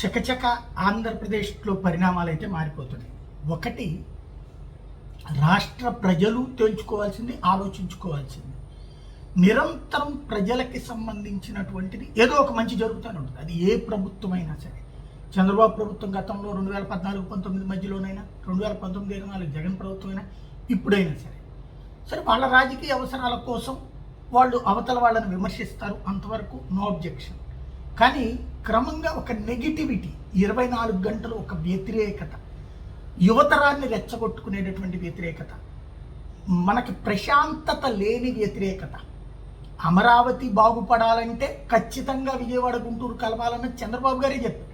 చకచక ఆంధ్రప్రదేశ్లో పరిణామాలు అయితే మారిపోతున్నాయి. ఒకటి, రాష్ట్ర ప్రజలు తెలుసుకోవాల్సింది, ఆలోచించుకోవాల్సింది, నిరంతరం ప్రజలకి సంబంధించినటువంటిది ఏదో ఒక మంచి జరుగుతూనే ఉంటుంది. అది ఏ ప్రభుత్వమైనా సరే. చంద్రబాబు ప్రభుత్వం గతంలో 2014-19 మధ్యలోనైనా, 2019-24 జగన్ ప్రభుత్వం అయినా, ఇప్పుడైనా సరే వాళ్ళ రాజకీయ అవసరాల కోసం వాళ్ళు అవతల వాళ్ళని విమర్శిస్తారు, అంతవరకు నో అబ్జెక్షన్. కానీ క్రమంగా ఒక నెగిటివిటీ, 24 గంటలు ఒక వ్యతిరేకత, యువతరాన్ని రెచ్చగొట్టుకునేటటువంటి వ్యతిరేకత, మనకి ప్రశాంతత లేని వ్యతిరేకత. అమరావతి బాగుపడాలంటే ఖచ్చితంగా విజయవాడ గుంటూరు కలవాలని చంద్రబాబు గారే చెప్పారు.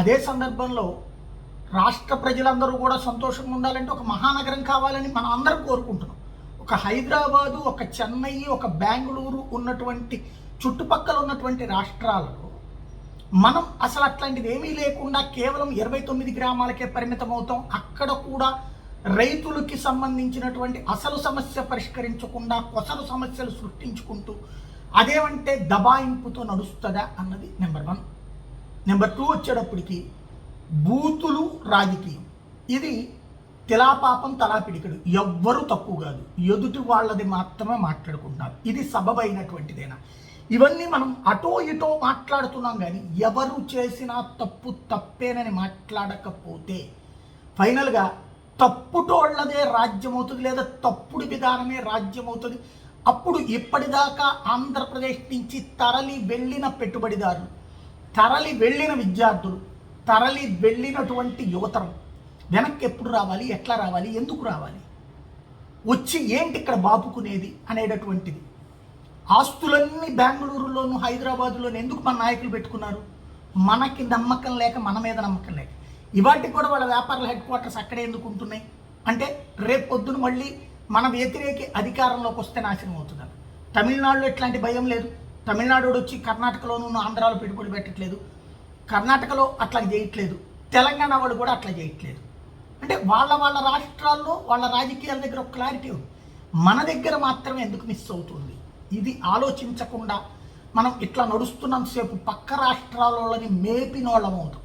అదే సందర్భంలో రాష్ట్ర ప్రజలందరూ కూడా సంతోషంగా ఉండాలంటే ఒక మహానగరం కావాలని మనం అందరం కోరుకుంటున్నాం. ఒక హైదరాబాదు, ఒక చెన్నై, ఒక బెంగళూరు ఉన్నటువంటి చుట్టుపక్కల ఉన్నటువంటి రాష్ట్రాలలో మనం అసలు అట్లాంటిది ఏమీ లేకుండా కేవలం 29 గ్రామాలకే పరిమితం అవుతాం. అక్కడ కూడా రైతులకి సంబంధించినటువంటి అసలు సమస్య పరిష్కరించకుండా కొసలు సమస్యలు సృష్టించుకుంటూ అదేమంటే దబాయింపుతో నడుస్తుందా అన్నది నెంబర్ 1. నెంబర్ 2 వచ్చేటప్పటికి బూతులు రాజకీయం. ఇది తిలాపాపం తలాపిడికడు, ఎవ్వరూ తప్పు కాదు, ఎదుటి వాళ్ళది మాత్రమే మాట్లాడుకుంటున్నారు. ఇది సబబైనటువంటిదేనా? ఇవన్నీ మనం అటో ఇటో మాట్లాడుతున్నాం, కానీ ఎవరు చేసినా తప్పు తప్పేనని మాట్లాడకపోతే ఫైనల్గా తప్పుటోళ్లదే రాజ్యం అవుతుంది, లేదా తప్పుడు విధానమే రాజ్యం అవుతుంది. అప్పుడు ఇప్పటిదాకా ఆంధ్రప్రదేశ్ నుంచి తరలి వెళ్ళిన పెట్టుబడిదారులు, తరలి వెళ్ళిన విద్యార్థులు, తరలి వెళ్ళినటువంటి యువతరం వెనక్కి ఎప్పుడు రావాలి, ఎట్లా రావాలి, ఎందుకు రావాలి, వచ్చి ఏంటి ఇక్కడ బాపుకునేది అనేటటువంటిది. ఆస్తులన్నీ బెంగళూరులోను హైదరాబాదులోను ఎందుకు మన నాయకులు పెట్టుకున్నారు? మనకి నమ్మకం లేక, మన మీద నమ్మకం లేక. ఇవాటికి కూడా వాళ్ళ వ్యాపారాల హెడ్ క్వార్టర్స్ అక్కడే ఎందుకు ఉంటున్నాయి అంటే రేపు పొద్దున మళ్ళీ మన వ్యతిరేకి అధికారంలోకి వస్తే నాశనం అవుతున్నారు. తమిళనాడులో ఇట్లాంటి భయం లేదు. తమిళనాడు వచ్చి కర్ణాటకలోనూ ఆంధ్రాలో పెట్టుబడి పెట్టట్లేదు, కర్ణాటకలో అట్లా చేయట్లేదు, తెలంగాణ వాళ్ళు కూడా అట్లా చేయట్లేదు. అంటే వాళ్ళ రాష్ట్రాల్లో వాళ్ళ రాజకీయాల దగ్గర ఒక క్లారిటీ ఉంది. మన దగ్గర మాత్రమే ఎందుకు మిస్ అవుతుంది? ఇది ఆలోచించకుండా మనం ఇట్లా నడుస్తున్నంతసేపు పక్క రాష్ట్రాలని మేపినోళ్ళం అవుతాం.